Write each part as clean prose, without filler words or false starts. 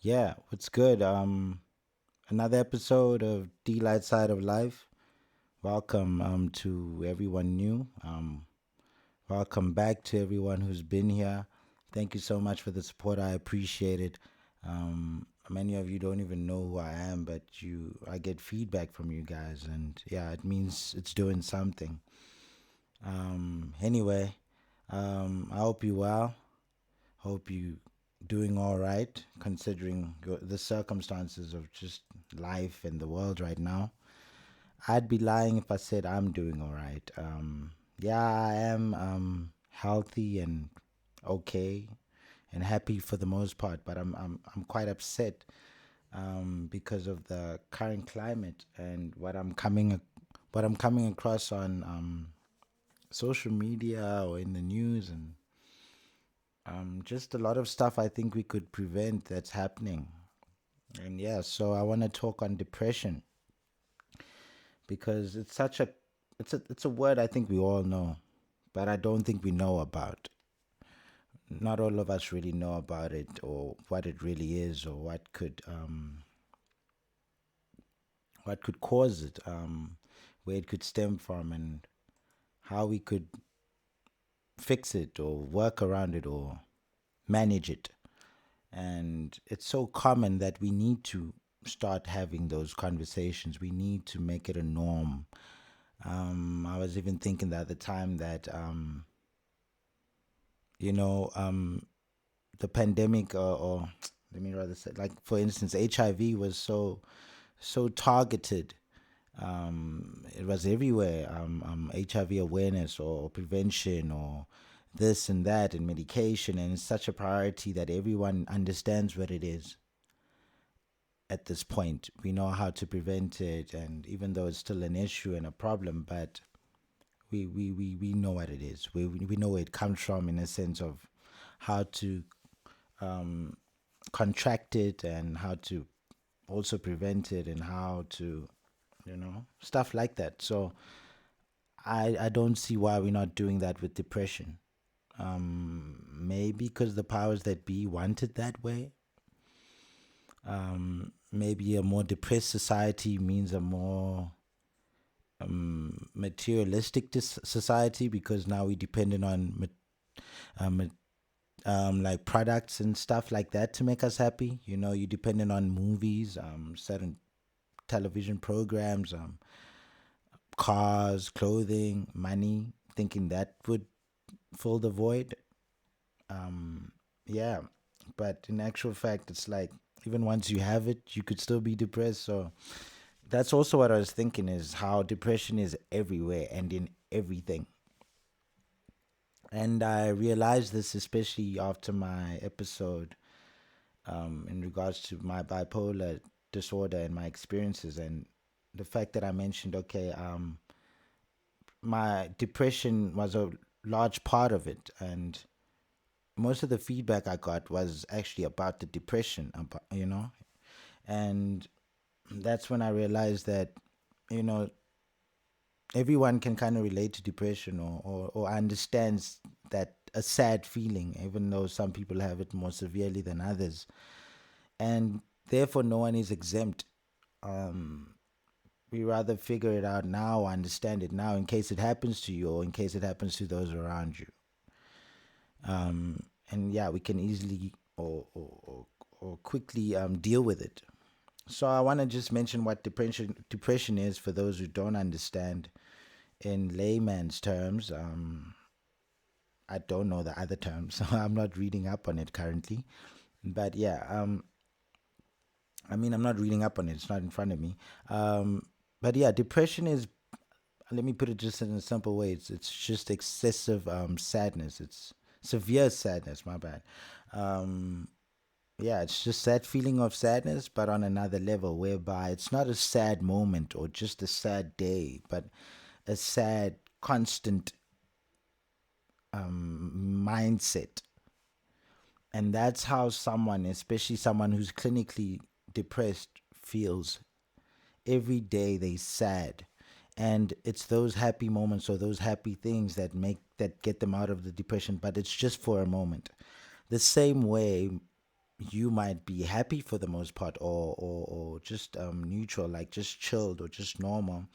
Yeah, what's good? Another episode of D Light Side of Life. Welcome to everyone new. Welcome back to everyone who's been here. Thank you so much for the support. I appreciate it. Many of you don't even know who I am, but I get feedback from you guys, and yeah, it means it's doing something. Anyway, I hope you well. Hope you doing all right considering the circumstances of just life and the world right now. I'd be lying if I said I'm doing all right. Yeah, I am healthy and okay and happy for the most part, but I'm quite upset because of the current climate and what I'm coming across on social media or in the news and just a lot of stuff I think we could prevent that's happening. And yeah, so I want to talk on depression because it's a word I think we all know, but I don't think we know about. Not all of us really know about it or what it really is or what could cause it, where it could stem from, and how we could fix it or work around it or manage it. And it's so common that we need to start having those conversations. We need to make it a norm. I was even thinking the other time that, you know, the pandemic, or let me rather say, like for instance, HIV was so targeted. It was everywhere. HIV awareness or prevention or this and that and medication, and it's such a priority that everyone understands what it is at this point. We know how to prevent it, and even though it's still an issue and a problem, but we know what it is. We know where it comes from in a sense of how to contract it and how to also prevent it and how to, stuff like that. So I don't see why we're not doing that with depression. Maybe because the powers that be want it that way. Maybe a more depressed society means a more materialistic society because now we're dependent on um, like products and stuff like that to make us happy. You're dependent on movies, certain television programs, cars, clothing, money, thinking that would fill the void. Yeah, but in actual fact, it's like even once you have it, you could still be depressed. So that's also what I was thinking is how depression is everywhere and in everything. And I realized this especially after my episode in regards to my bipolar disorder and my experiences and the fact that I mentioned, okay, my depression was a large part of it, and most of the feedback I got was actually about the depression, and that's when I realized that, you know, everyone can kind of relate to depression or understands that a sad feeling, even though some people have it more severely than others. And therefore, no one is exempt. We rather figure it out now, understand it now, in case it happens to you or in case it happens to those around you. And yeah, we can easily or quickly deal with it. So I want to just mention what depression is for those who don't understand in layman's terms. I don't know the other terms, so I'm not reading up on it currently. But yeah, I mean, I'm not reading up on it. It's not in front of me. But yeah, depression is. Let me put it just in a simple way. It's just excessive sadness. It's severe sadness. My bad. Um, yeah, it's just that feeling of sadness, but on another level, whereby it's not a sad moment or just a sad day, but a sad, constant mindset. And that's how someone, especially someone who's clinically depressed, feels. Every day they sad. And it's those happy moments or those happy things that get them out of the depression, but it's just for a moment. The same way you might be happy for the most part, or just neutral, like just chilled or just normal.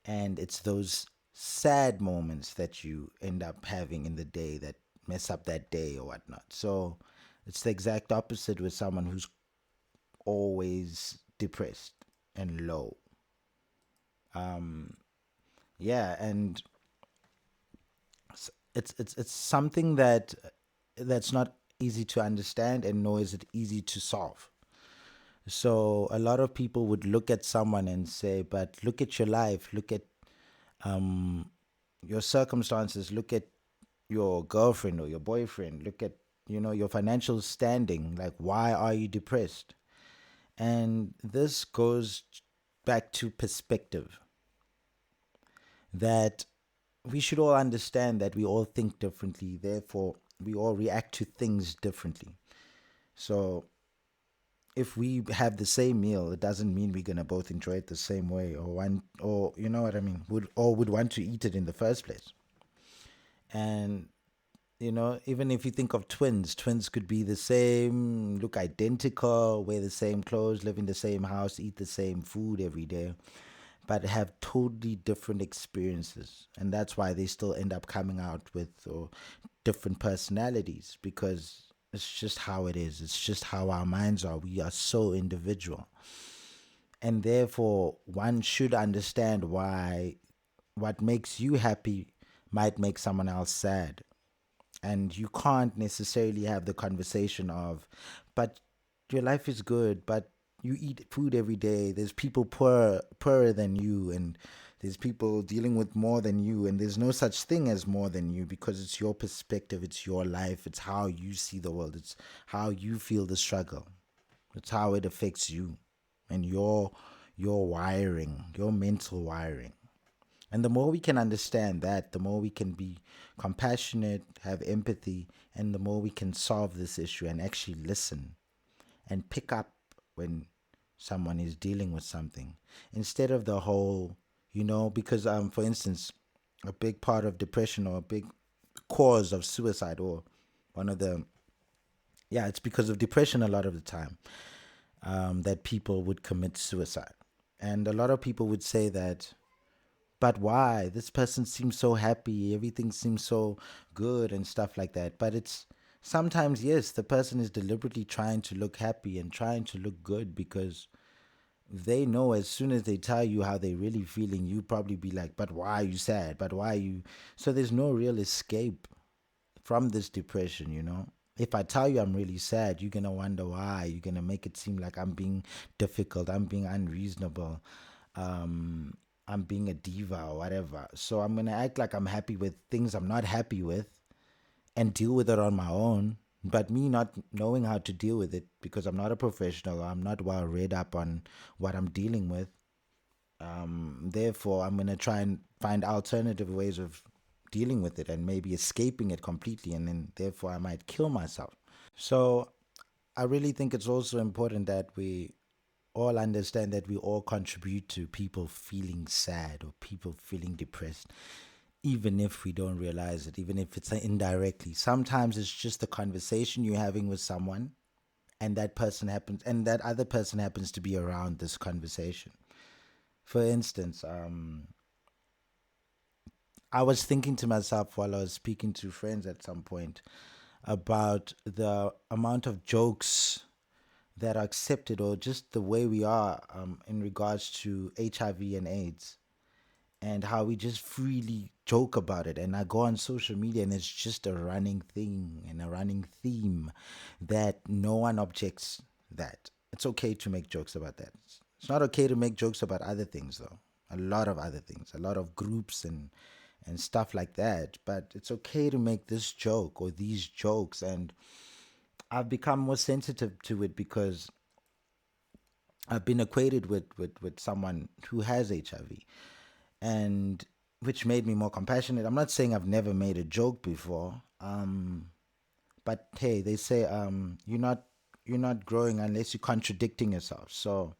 And it's those sad moments that you end up having in the day that mess up that day or whatnot. So it's the exact opposite with someone who's always depressed and low. Yeah, and it's something that's not easy to understand, and nor is it easy to solve. So a lot of people would look at someone and say, but look at your life, look at your circumstances, look at your girlfriend or your boyfriend, look at, your financial standing. Like, why are you depressed? And this goes back to perspective, that we should all understand that we all think differently, therefore we all react to things differently. So if we have the same meal, it doesn't mean we're gonna both enjoy it the same way, or one, or you know what I mean, would want to eat it in the first place. And even if you think of twins, twins could be the same, look identical, wear the same clothes, live in the same house, eat the same food every day, but have totally different experiences. And that's why they still end up coming out with different personalities, because it's just how it is. It's just how our minds are. We are so individual. And therefore, one should understand why what makes you happy might make someone else sad. And you can't necessarily have the conversation of, but your life is good, but you eat food every day, there's people poorer than you, and there's people dealing with more than you, and there's no such thing as more than you, because it's your perspective, it's your life, it's how you see the world, it's how you feel the struggle, it's how it affects you and your wiring, your mental wiring. And the more we can understand that, the more we can be compassionate, have empathy, and the more we can solve this issue and actually listen and pick up when someone is dealing with something, instead of the whole, because for instance, a big part of depression, or a big cause of suicide, or one of the, yeah, it's because of depression a lot of the time, that people would commit suicide. And a lot of people would say that, but why? This person seems so happy, everything seems so good and stuff like that. But it's sometimes, yes, the person is deliberately trying to look happy and trying to look good, because they know as soon as they tell you how they really feeling, you probably be like, but why are you sad? But why are you? So there's no real escape from this depression. If I tell you I'm really sad, you're gonna wonder why. You're gonna make it seem like I'm being difficult, I'm being unreasonable, I'm being a diva or whatever. So I'm gonna act like I'm happy with things I'm not happy with and deal with it on my own. But me not knowing how to deal with it, because I'm not a professional, I'm not well read up on what I'm dealing with. Therefore, I'm gonna try and find alternative ways of dealing with it and maybe escaping it completely, and then therefore I might kill myself. So I really think it's also important that we all understand that we all contribute to people feeling sad or people feeling depressed, even if we don't realize it, even if it's indirectly. Sometimes it's just the conversation you're having with someone, and that other person happens to be around this conversation. For instance, I was thinking to myself while I was speaking to friends at some point about the amount of jokes that are accepted, or just the way we are, in regards to HIV and AIDS, and how we just freely joke about it. And I go on social media, and it's just a running thing and a running theme that no one objects that. It's okay to make jokes about that. It's not okay to make jokes about other things, though. A lot of other things, a lot of groups and stuff like that. But it's okay to make this joke or these jokes. And I've become more sensitive to it, because I've been acquainted with someone who has HIV, and which made me more compassionate. I'm not saying I've never made a joke before, but hey, they say, you're not growing unless you're contradicting yourself. So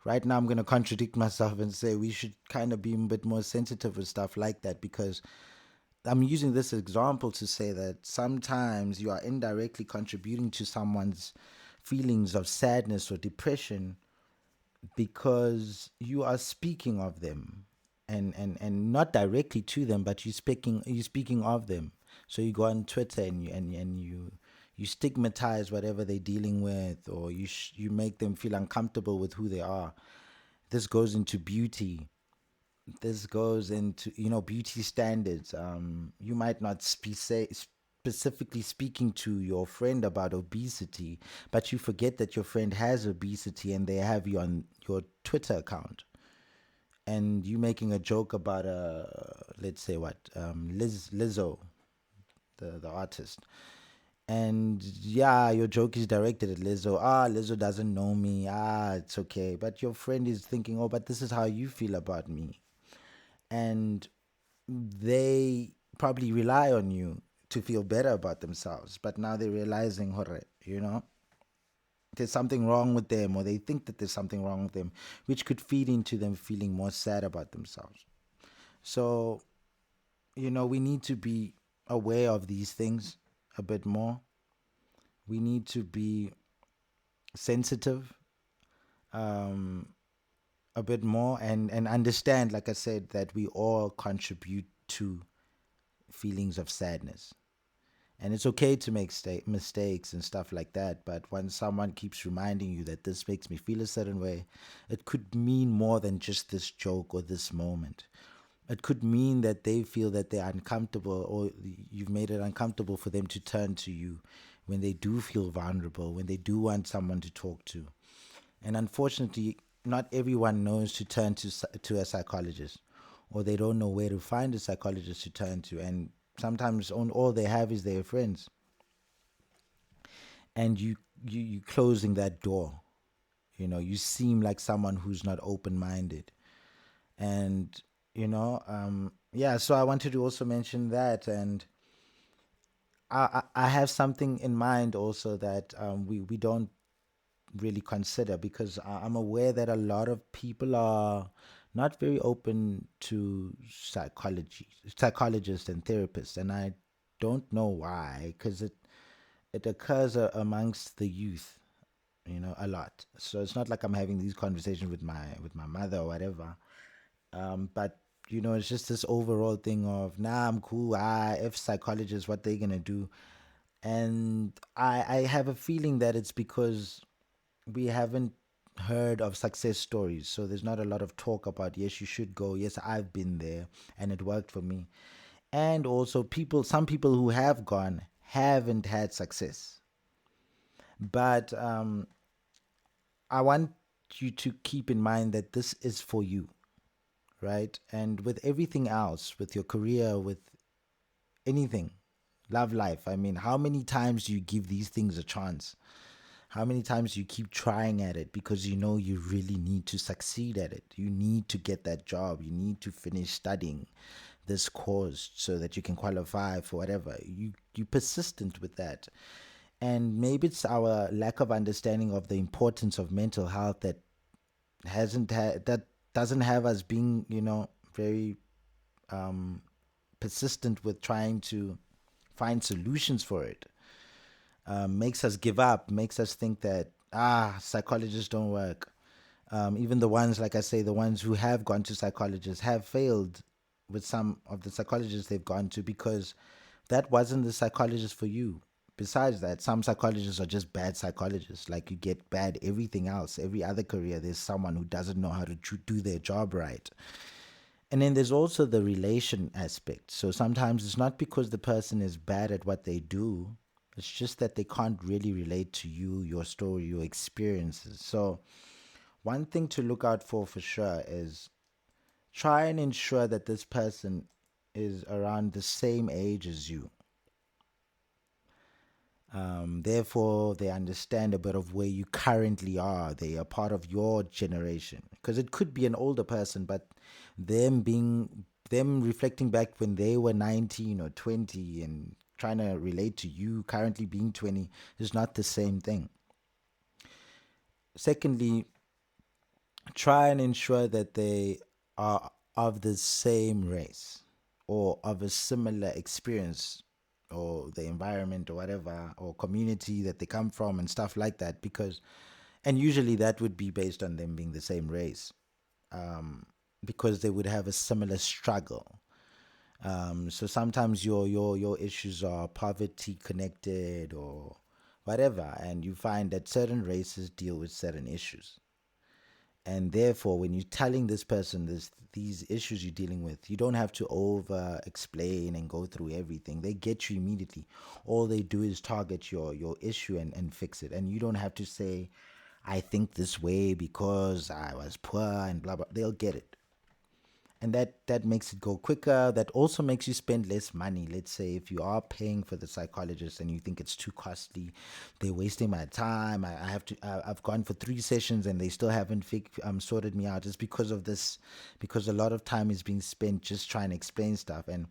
right now I'm gonna contradict myself and say we should kind of be a bit more sensitive with stuff like that, because I'm using this example to say that sometimes you are indirectly contributing to someone's feelings of sadness or depression because you are speaking of them, and not directly to them, but you're speaking of them. So you go on Twitter and you stigmatize whatever they're dealing with, or you make them feel uncomfortable with who they are. This goes into beauty. This goes into, beauty standards. You might not specifically speaking to your friend about obesity, but you forget that your friend has obesity and they have you on your Twitter account, and you making a joke about, let's say, what, Lizzo, the artist. And yeah, your joke is directed at Lizzo. Ah, Lizzo doesn't know me. Ah, it's okay. But your friend is thinking, oh, but this is how you feel about me. And they probably rely on you to feel better about themselves. But now they're realizing, "Hore, there's something wrong with them, or they think that there's something wrong with them, which could feed into them feeling more sad about themselves. So, we need to be aware of these things a bit more. We need to be sensitive, um, a bit more, and understand, like I said, that we all contribute to feelings of sadness. And it's okay to make mistakes and stuff like that. But when someone keeps reminding you that this makes me feel a certain way, it could mean more than just this joke or this moment. It could mean that they feel that they're uncomfortable, or you've made it uncomfortable for them to turn to you when they do feel vulnerable, when they do want someone to talk to. And unfortunately, not everyone knows to turn to a psychologist, or they don't know where to find a psychologist to turn to. And sometimes all they have is their friends, and you closing that door. You seem like someone who's not open minded, and yeah. So I wanted to also mention that, and I have something in mind also that we don't really consider, because I'm aware that a lot of people are not very open to psychologists and therapists, and I don't know why, because it occurs amongst the youth, a lot. So it's not like I'm having these conversations with my mother or whatever. But it's just this overall thing of, nah, I'm cool. If psychologists, what they gonna do? And I have a feeling that it's because we haven't heard of success stories. So there's not a lot of talk about, yes, you should go. Yes, I've been there and it worked for me. And also, some people who have gone haven't had success. But I want you to keep in mind that this is for you, right? And with everything else, with your career, with anything, love life. I mean, how many times do you give these things a chance? How many times do you keep trying at it because you really need to succeed at it? You need to get that job. You need to finish studying this course so that you can qualify for whatever. You persistent with that. And maybe it's our lack of understanding of the importance of mental health that doesn't have us being, very um, persistent with trying to find solutions for it. Makes us give up, makes us think that, psychologists don't work. Even the ones, like I say, the ones who have gone to psychologists have failed with some of the psychologists they've gone to, because that wasn't the psychologist for you. Besides that, some psychologists are just bad psychologists. Like, you get bad everything else. Every other career, there's someone who doesn't know how to do their job right. And then there's also the relation aspect. So sometimes it's not because the person is bad at what they do, it's just that they can't really relate to you, your story, your experiences. So, one thing to look out for sure is try and ensure that this person is around the same age as you. Therefore, they understand a bit of where you currently are. They are part of your generation. Because it could be an older person, but them reflecting back when they were 19 or 20 and trying to relate to you currently being 20 is not the same thing. Secondly, try and ensure that they are of the same race or of a similar experience or the environment or whatever, or community that they come from and stuff like that. And usually that would be based on them being the same race, because they would have a similar struggle. So sometimes your issues are poverty connected or whatever, and you find that certain races deal with certain issues. And therefore, when you're telling this person these issues you're dealing with, you don't have to over explain and go through everything. They get you immediately. All they do is target your issue and fix it. And you don't have to say, I think this way because I was poor and blah blah. They'll get it, and that makes it go quicker. That also makes you spend less money. Let's say if you are paying for the psychologist and you think it's too costly, they're wasting my time. I have to. I've gone for 3 sessions and they still haven't sorted me out. It's because of this, because a lot of time is being spent just trying to explain stuff. And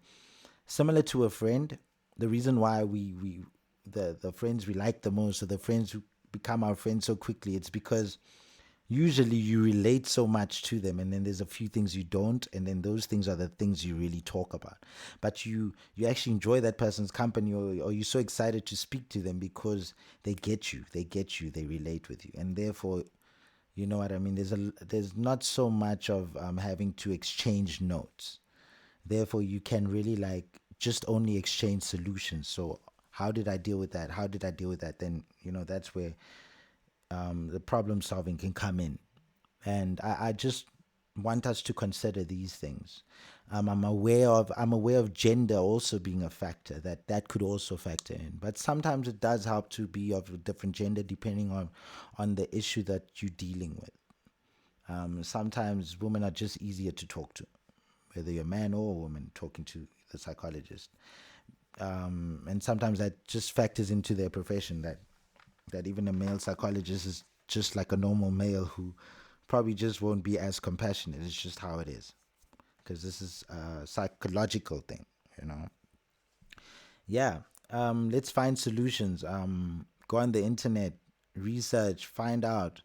similar to a friend, the reason why the friends we like the most, or the friends who become our friends so quickly, it's because usually you relate so much to them, and then there's a few things you don't, and then those things are the things you really talk about. But you actually enjoy that person's company, or you're so excited to speak to them because they relate with you, and therefore, you know what I mean, there's not so much of having to exchange notes. Therefore, you can really like just only exchange solutions. So how did I deal with that? How did I deal with that? Then, that's where the problem solving can come in. And I just want us to consider these things. I'm aware of gender also being a factor, that could also factor in. But sometimes it does help to be of a different gender depending on the issue that you're dealing with. Sometimes women are just easier to talk to, whether you're a man or a woman talking to the psychologist. And sometimes that just factors into their profession, that even a male psychologist is just like a normal male who probably just won't be as compassionate. It's just how it is, because this is a psychological thing, you know. Yeah. Let's find solutions. Go on the internet, research, find out.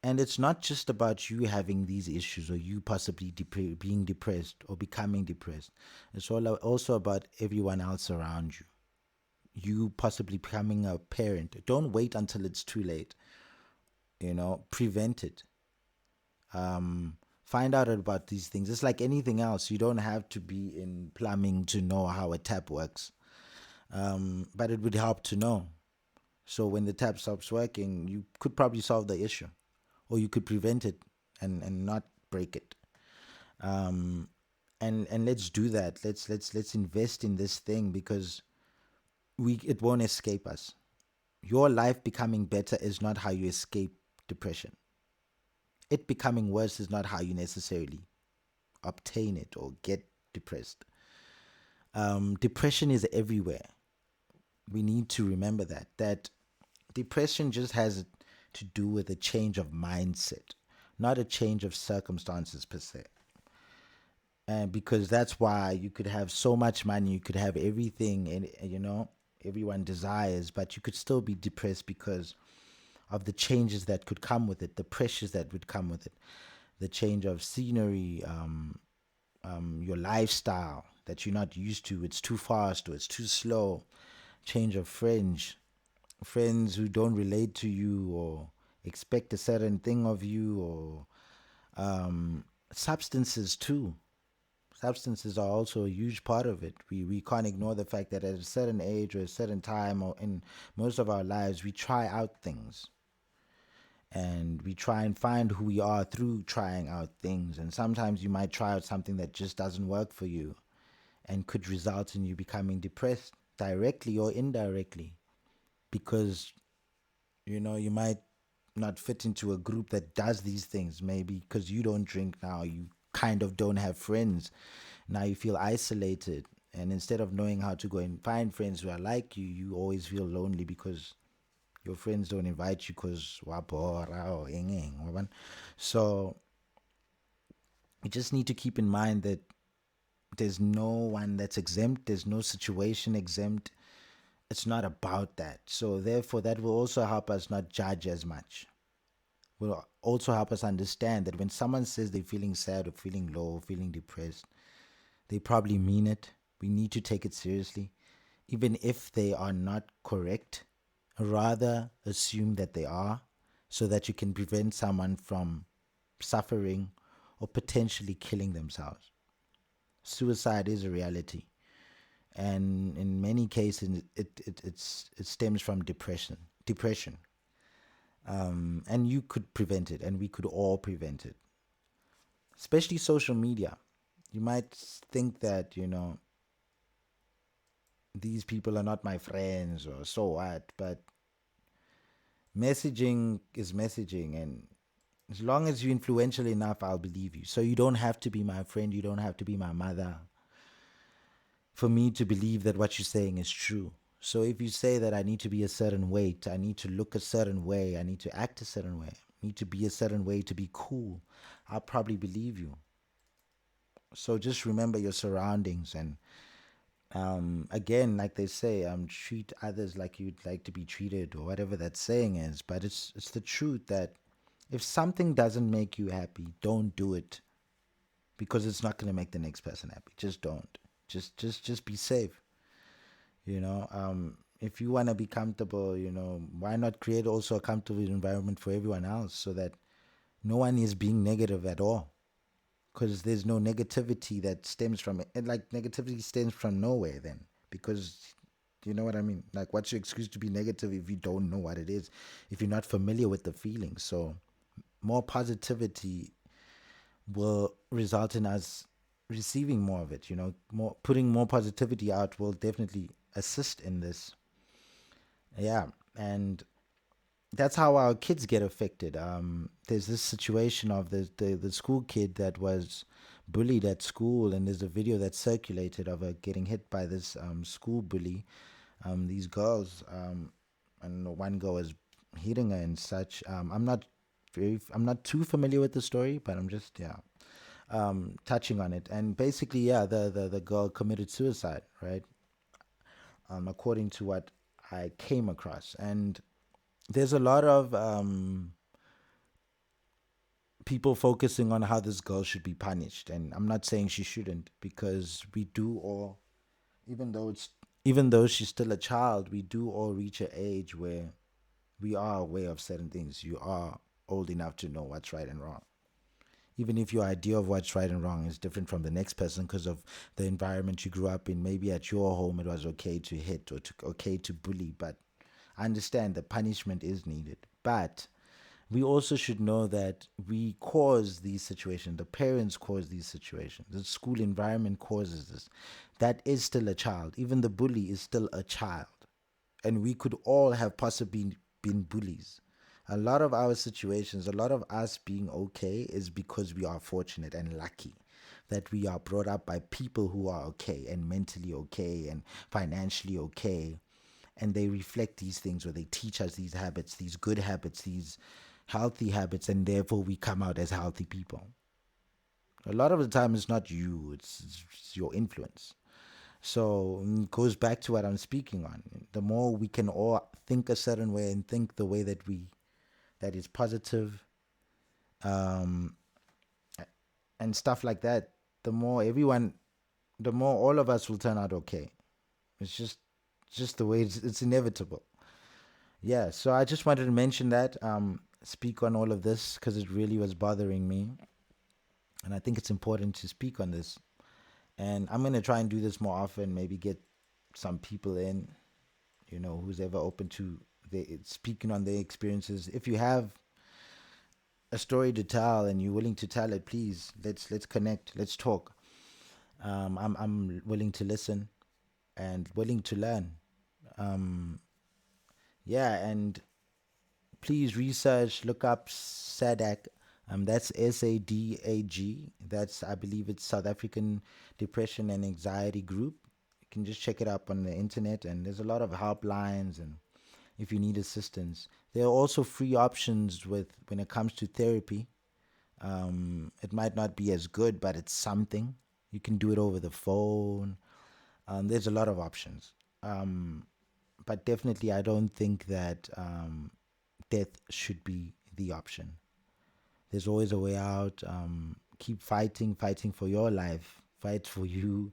And it's not just about you having these issues or you possibly being depressed or becoming depressed. It's also about everyone else around you. You possibly becoming a parent. Don't wait until it's too late. Prevent it. Find out about these things. It's like anything else. You don't have to be in plumbing to know how a tap works, but it would help to know. So when the tap stops working, you could probably solve the issue, or you could prevent it and not break it. And let's do that. Let's invest in this thing, because it won't escape us. Your life becoming better is not how you escape depression. It becoming worse is not how you necessarily obtain it or get depressed. Depression is everywhere. We need to remember that depression just has to do with a change of mindset, not a change of circumstances per se. And because that's why you could have so much money, you could have everything, and everyone desires, but you could still be depressed because of the changes that could come with it, the pressures that would come with it, the change of scenery, your lifestyle that you're not used to. It's too fast or it's too slow. Change of friends who don't relate to you or expect a certain thing of you, or substances too. Substances are also a huge part of it. We can't ignore the fact that at a certain age or a certain time or in most of our lives, we try out things. And we try and find who we are through trying out things. And sometimes you might try out something that just doesn't work for you and could result in you becoming depressed directly or indirectly, because you might not fit into a group that does these things. Maybe because you don't drink now, you kind of don't have friends. Now you feel isolated, and instead of knowing how to go and find friends who are like you, you always feel lonely because your friends don't invite you because wabora or engeng. So you just need to keep in mind that there's no one that's exempt. There's no situation exempt. It's not about that. So therefore, that will also help us not judge as much. Will also help us understand that when someone says they're feeling sad or feeling low or feeling depressed, they probably mean it. We need to take it seriously. even if they are not correct. Rather assume that they are, so that you can prevent someone from suffering or potentially killing themselves. Suicide is a reality, and in many cases, it stems from depression. Depression, and you could prevent it, and we could all prevent it. Especially social media. You might think that these people are not my friends or so what, but messaging is messaging, and as long as you're influential enough, I'll believe you. So you don't have to be my friend, you don't have to be my mother for me to believe that what you're saying is true. So if you say that I need to be a certain weight, I need to look a certain way, I need to act a certain way, I need to be a certain way to be cool, I'll probably believe you. So just remember your surroundings, and again, like they say, treat others like you'd like to be treated, or whatever that saying is. But it's the truth that if something doesn't make you happy, don't do it, because it's not going to make the next person happy. Just don't. Just be safe. If you want to be comfortable, why not create also a comfortable environment for everyone else, so that no one is being negative at all, because there's no negativity that stems from it. And like negativity stems from nowhere then, because you know what I mean? Like, what's your excuse to be negative if you don't know what it is, if you're not familiar with the feeling? So more positivity will result in us receiving more of it. More putting more positivity out will definitely assist in this. Yeah, and that's how our kids get affected. There's this situation of the school kid that was bullied at school, and there's a video that circulated of her getting hit by this school bully. These girls, and one girl was hitting her and such. I'm not too familiar with the story, but I'm just touching on it. And basically, yeah, the girl committed suicide, right? According to what I came across, and there's a lot of people focusing on how this girl should be punished, and I'm not saying she shouldn't, because we do all, even though it's even though she's still a child, we do all reach an age where we are aware of certain things. You are old enough to know what's right and wrong, even if your idea of what's right and wrong is different from the next person because of the environment you grew up in. Maybe at your home it was okay to hit, or okay to bully, but I understand the punishment is needed. But we also should know that we cause these situations. The parents cause these situations. The school environment causes this. That is still a child. Even the bully is still a child. And we could all have possibly been bullies. A lot of our situations, a lot of us being okay, is because we are fortunate and lucky that we are brought up by people who are okay and mentally okay and financially okay, and they reflect these things, or they teach us these habits, these good habits, these healthy habits, and therefore we come out as healthy people. A lot of the time it's not you, it's your influence. So it goes back to what I'm speaking on. The more we can all think a certain way and think the way that is positive, um, and stuff like that, the more everyone, the more all of us will turn out okay. It's just the way it's inevitable. Yeah, so I just wanted to mention that, speak on all of this because it really was bothering me, and I think it's important to speak on this. And I'm gonna try and do this more often. Maybe get some people in, who's ever open to speaking on their experiences. If you have a story to tell and you're willing to tell it, please let's connect. Let's talk. I'm willing to listen and willing to learn. Um, yeah, and please research, look up SADAG. That's SADAG. That's, I believe, it's South African Depression and Anxiety Group. You can just check it up on the internet, and there's a lot of helplines, and if you need assistance, there are also free options with when it comes to therapy. It might not be as good, but it's something. You can do it over the phone. There's a lot of options. But definitely, I don't think that death should be the option. There's always a way out. Keep fighting, fighting for your life. Fight for you,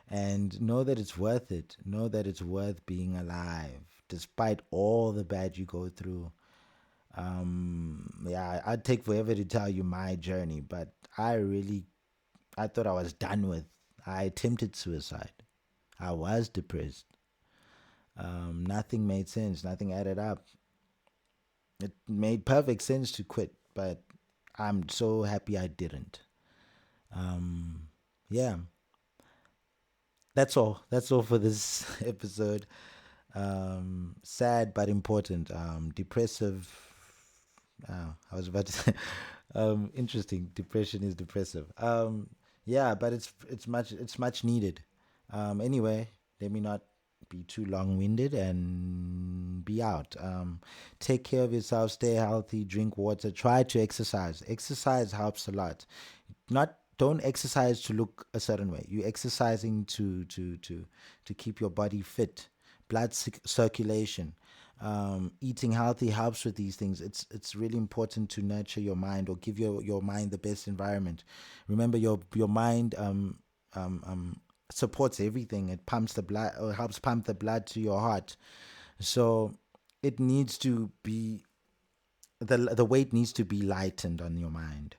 And know that it's worth it. Know that it's worth being alive, despite all the bad you go through. Yeah, I'd take forever to tell you my journey, but I thought I was done with. I attempted suicide. I was depressed. Nothing made sense. Nothing added up. It made perfect sense to quit, but I'm so happy I didn't. Yeah, that's all. That's all for this episode. Sad but important. Depressive. I was about to say, interesting. Depression is depressive. Yeah, but it's much needed. Anyway, let me not be too long-winded and be out. Take care of yourself. Stay healthy. Drink water. Try to exercise. Exercise helps a lot. Not don't exercise to look a certain way. You're exercising to keep your body fit, blood circulation. Eating healthy helps with these things. It's really important to nurture your mind or give your mind the best environment. Remember, your mind supports everything. It pumps the blood or helps pump the blood to your heart. So it needs to be the weight needs to be lightened on your mind.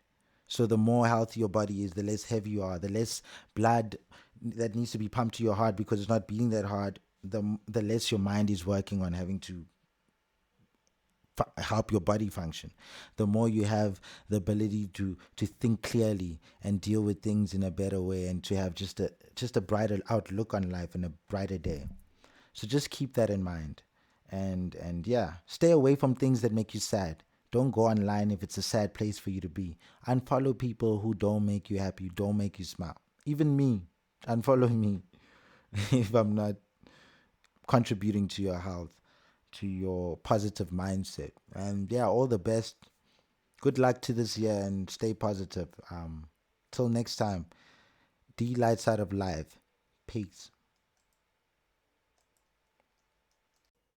So the more healthy your body is, the less heavy you are, the less blood that needs to be pumped to your heart because it's not beating that hard. The less your mind is working on having to help your body function. The more you have the ability to think clearly and deal with things in a better way, and to have just a brighter outlook on life and a brighter day. So just keep that in mind. And yeah, stay away from things that make you sad. Don't go online if it's a sad place for you to be. Unfollow people who don't make you happy, don't make you smile. Even me, unfollow me if I'm not contributing to your health, to your positive mindset. And yeah, all the best. Good luck to this year and stay positive. Till next time, D light side of life. Peace.